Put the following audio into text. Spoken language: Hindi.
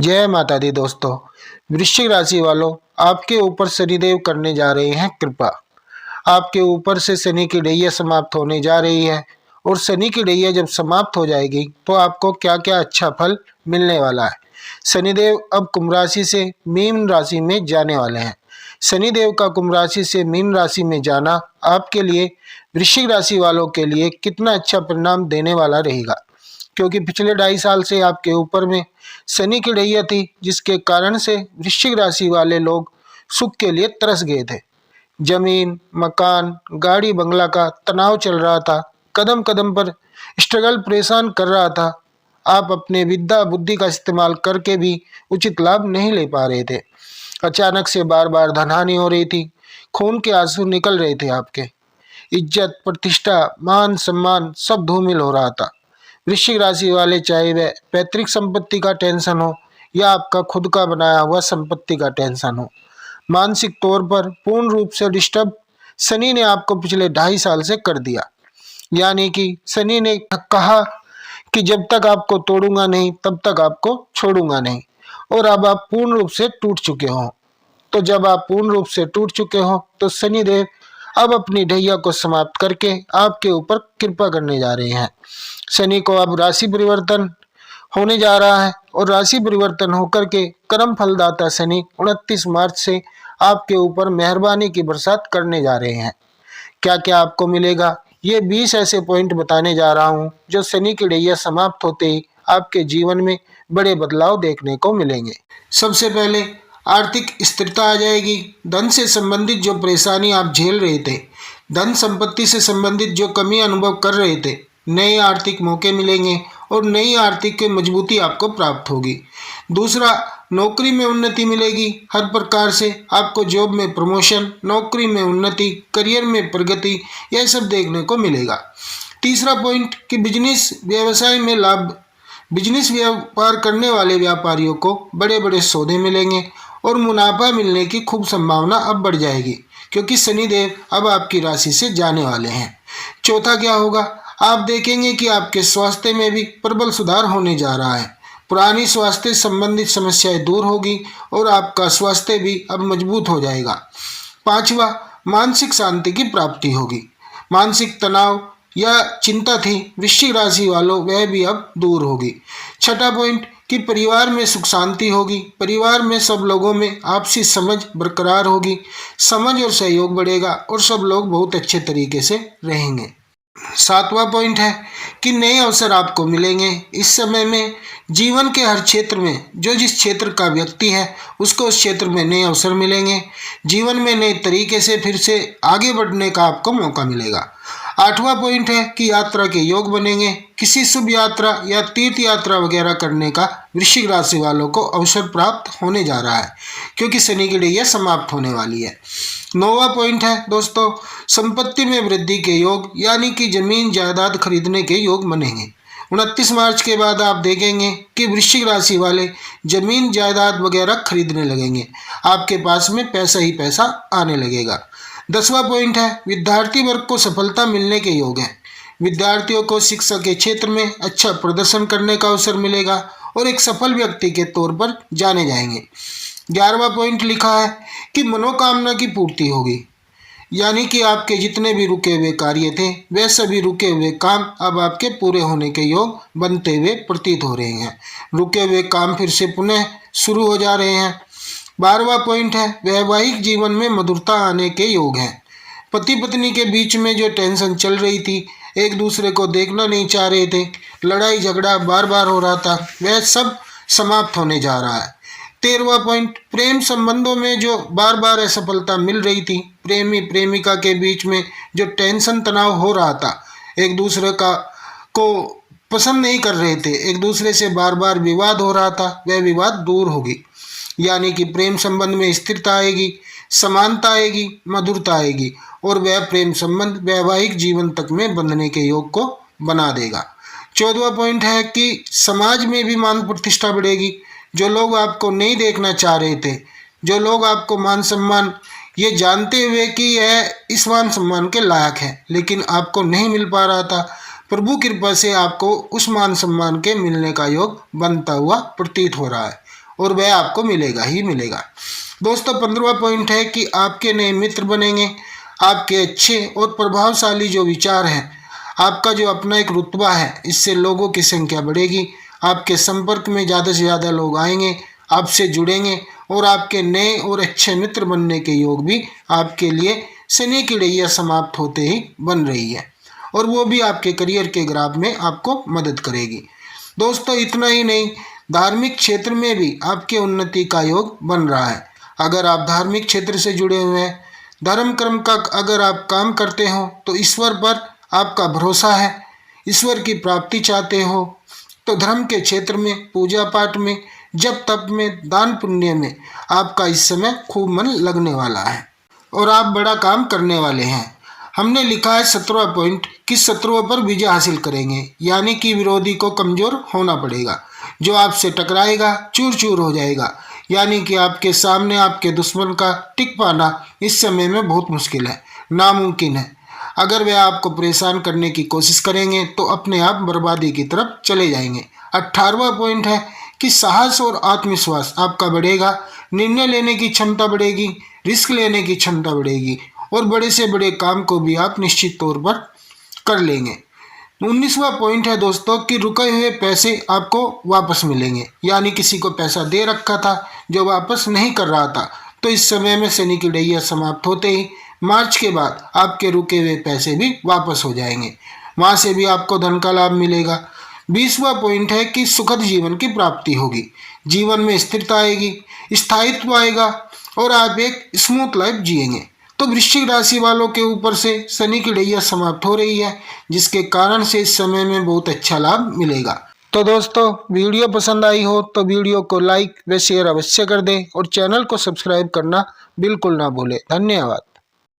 जय माता दी दोस्तों। वृश्चिक राशि वालों, आपके ऊपर शनिदेव करने जा रहे हैं कृपा। आपके ऊपर से शनि की ढैया समाप्त होने जा रही है और शनि की ढैया जब समाप्त हो जाएगी तो आपको क्या क्या अच्छा फल मिलने वाला है। शनिदेव अब कुंभ राशि से मीन राशि में जाने वाले हैं। शनिदेव का कुंभ राशि से मीन राशि में जाना आपके लिए, वृश्चिक राशि वालों के लिए कितना अच्छा परिणाम देने वाला रहेगा, क्योंकि पिछले 2.5 साल से आपके ऊपर में शनि की ढैया थी, जिसके कारण से वृश्चिक राशि वाले लोग सुख के लिए तरस गए थे। जमीन, मकान, गाड़ी बंगला का तनाव चल रहा था, कदम कदम पर स्ट्रगल परेशान कर रहा था। आप अपने विद्या बुद्धि का इस्तेमाल करके भी उचित लाभ नहीं ले पा रहे थे। अचानक से बार बार धनहानि हो रही थी, खून के आंसू निकल रहे थे आपके। इज्जत, प्रतिष्ठा, मान सम्मान सब धूमिल हो रहा था। वृश्चिक राशि वाले, चाहे वह पैतृक संपत्ति का टेंशन हो या आपका खुद का बनाया हुआ संपत्ति का टेंशन हो, मानसिक तौर पर पूर्ण रूप से डिस्टर्ब शनि ने आपको पिछले 2.5 साल से कर दिया। यानी कि शनि ने कहा कि जब तक आपको तोड़ूंगा नहीं तब तक आपको छोड़ूंगा नहीं, और अब आप पूर्ण रूप से टूट चुके हो। तो जब आप पूर्ण रूप से टूट चुके हो तो शनिदेव अब अपनी ढैया को समाप्त करके आपके ऊपर कृपा करने जा रहे हैं। शनि को अब राशि परिवर्तन होने जा रहा है और राशि परिवर्तन होकर के कर्म फलदाता शनि 29 मार्च से आपके ऊपर मेहरबानी की बरसात करने जा रहे हैं। क्या क्या आपको मिलेगा, ये 20 ऐसे पॉइंट बताने जा रहा हूँ जो शनि की ढैया समाप्त होते ही आपके जीवन में बड़े बदलाव देखने को मिलेंगे। सबसे पहले आर्थिक स्थिरता आ जाएगी। धन से संबंधित जो परेशानी आप झेल रहे थे, धन संपत्ति से संबंधित जो कमी अनुभव कर रहे थे, नए आर्थिक मौके मिलेंगे और नई आर्थिक मजबूती आपको प्राप्त होगी। दूसरा, नौकरी में उन्नति मिलेगी। हर प्रकार से आपको जॉब में प्रमोशन, नौकरी में उन्नति, करियर में प्रगति, यह सब देखने को मिलेगा। तीसरा पॉइंट कि बिजनेस व्यवसाय में लाभ। बिजनेस व्यापार करने वाले व्यापारियों को बड़े बड़े सौदे मिलेंगे और मुनाफा मिलने की खूब संभावना अब बढ़ जाएगी, क्योंकि शनिदेव अब आपकी राशि से जाने वाले हैं। चौथा क्या होगा, आप देखेंगे कि आपके स्वास्थ्य में भी प्रबल सुधार होने जा रहा है। पुरानी स्वास्थ्य संबंधित समस्याएं दूर होगी और आपका स्वास्थ्य भी अब मजबूत हो जाएगा। पांचवा, मानसिक शांति की प्राप्ति होगी। मानसिक तनाव या चिंता थी वृश्चिक राशि वालों, वह भी अब दूर होगी। छठा पॉइंट कि परिवार में सुख शांति होगी। परिवार में सब लोगों में आपसी समझ बरकरार होगी, समझ और सहयोग बढ़ेगा और सब लोग बहुत अच्छे तरीके से रहेंगे। सातवां पॉइंट है कि नए अवसर आपको मिलेंगे। इस समय में जीवन के हर क्षेत्र में जो जिस क्षेत्र का व्यक्ति है उसको उस क्षेत्र में नए अवसर मिलेंगे। जीवन में नए तरीके से फिर से आगे बढ़ने का आपको मौका मिलेगा। आठवां पॉइंट है कि यात्रा के योग बनेंगे। किसी शुभ यात्रा या तीर्थ यात्रा वगैरह करने का वृश्चिक राशि वालों को अवसर प्राप्त होने जा रहा है, क्योंकि शनि की ढैया समाप्त होने वाली है। नौवां पॉइंट है दोस्तों, संपत्ति में वृद्धि के योग, यानी कि जमीन जायदाद खरीदने के योग बनेंगे। 29 मार्च के बाद आप देखेंगे कि वृश्चिक राशि वाले जमीन जायदाद वगैरह खरीदने लगेंगे। आपके पास में पैसा ही पैसा आने लगेगा। 10वां पॉइंट है, विद्यार्थी वर्ग को सफलता मिलने के योग हैं। विद्यार्थियों को शिक्षा के क्षेत्र में अच्छा प्रदर्शन करने का अवसर मिलेगा और एक सफल व्यक्ति के तौर पर जाने जाएंगे। 11वां पॉइंट लिखा है कि मनोकामना की पूर्ति होगी, यानी कि आपके जितने भी रुके हुए कार्य थे वे सभी रुके हुए काम अब आपके पूरे होने के योग बनते हुए प्रतीत हो रहे हैं। रुके हुए काम फिर से पुनः शुरू हो जा रहे हैं। 12वां पॉइंट है, वैवाहिक जीवन में मधुरता आने के योग हैं। पति पत्नी के बीच में जो टेंशन चल रही थी, एक दूसरे को देखना नहीं चाह रहे थे, लड़ाई झगड़ा बार बार हो रहा था, वह सब समाप्त होने जा रहा है। 13वां पॉइंट, प्रेम संबंधों में जो बार बार असफलता मिल रही थी, प्रेमी प्रेमिका के बीच में जो टेंशन तनाव हो रहा था, एक दूसरे को पसंद नहीं कर रहे थे, एक दूसरे से बार बार विवाद हो रहा था, वह विवाद दूर होगी। यानी कि प्रेम संबंध में स्थिरता आएगी, समानता आएगी, मधुरता आएगी और वह प्रेम संबंध वैवाहिक जीवन तक में बंधने के योग को बना देगा। 14वां पॉइंट है कि समाज में भी मान प्रतिष्ठा बढ़ेगी। जो लोग आपको नहीं देखना चाह रहे थे, जो लोग आपको मान सम्मान, ये जानते हुए कि यह इस मान सम्मान के लायक है, लेकिन आपको नहीं मिल पा रहा था, प्रभु कृपा से आपको उस मान सम्मान के मिलने का योग बनता हुआ प्रतीत हो रहा है। और वह आपको मिलेगा ही मिलेगा। दोस्तों 15वां पॉइंट है कि आपके नए मित्र बनेंगे। आपके अच्छे और प्रभावशाली जो विचार हैं, आपका जो अपना एक रुतबा है, इससे लोगों की संख्या बढ़ेगी। आपके संपर्क में ज़्यादा से ज़्यादा लोग आएंगे, आपसे जुड़ेंगे और आपके नए और अच्छे मित्र बनने के योग भी आपके लिए शनि की ढैया समाप्त होते ही बन रही है, और वो भी आपके करियर के ग्राफ में आपको मदद करेगी। दोस्तों इतना ही नहीं, धार्मिक क्षेत्र में भी आपके उन्नति का योग बन रहा है। अगर आप धार्मिक क्षेत्र से जुड़े हुए हैं, धर्म कर्म का अगर आप काम करते हो, तो ईश्वर पर आपका भरोसा है, ईश्वर की प्राप्ति चाहते हो, तो धर्म के क्षेत्र में, पूजा पाठ में, जप तप में, दान पुण्य में आपका इस समय खूब मन लगने वाला है और आप बड़ा काम करने वाले हैं। हमने लिखा है 17वां पॉइंट कि शत्रुओं पर विजय हासिल करेंगे, यानी कि विरोधी को कमजोर होना पड़ेगा। जो आपसे टकराएगा चूर चूर हो जाएगा, यानी कि आपके सामने आपके दुश्मन का टिक पाना इस समय में बहुत मुश्किल है, नामुमकिन है। अगर वे आपको परेशान करने की कोशिश करेंगे तो अपने आप बर्बादी की तरफ चले जाएंगे। 18वां पॉइंट है कि साहस और आत्मविश्वास आपका बढ़ेगा, निर्णय लेने की क्षमता बढ़ेगी, रिस्क लेने की क्षमता बढ़ेगी और बड़े से बड़े काम को भी आप निश्चित तौर पर कर लेंगे। 19वां पॉइंट है दोस्तों कि रुके हुए पैसे आपको वापस मिलेंगे, यानी किसी को पैसा दे रखा था जो वापस नहीं कर रहा था, तो इस समय में शनि की ढैया समाप्त होते ही मार्च के बाद आपके रुके हुए पैसे भी वापस हो जाएंगे, वहाँ से भी आपको धन का लाभ मिलेगा। 20वां पॉइंट है कि सुखद जीवन की प्राप्ति होगी, जीवन में स्थिरता आएगी, स्थायित्व आएगा और आप एक स्मूथ लाइफ जिएंगे। तो वृश्चिक राशि वालों के ऊपर से शनि की ढैया समाप्त हो रही है, जिसके कारण से इस समय में बहुत अच्छा लाभ मिलेगा। तो दोस्तों वीडियो पसंद आई हो तो वीडियो को लाइक व शेयर अवश्य कर दें और चैनल को सब्सक्राइब करना बिल्कुल ना भूलें। धन्यवाद।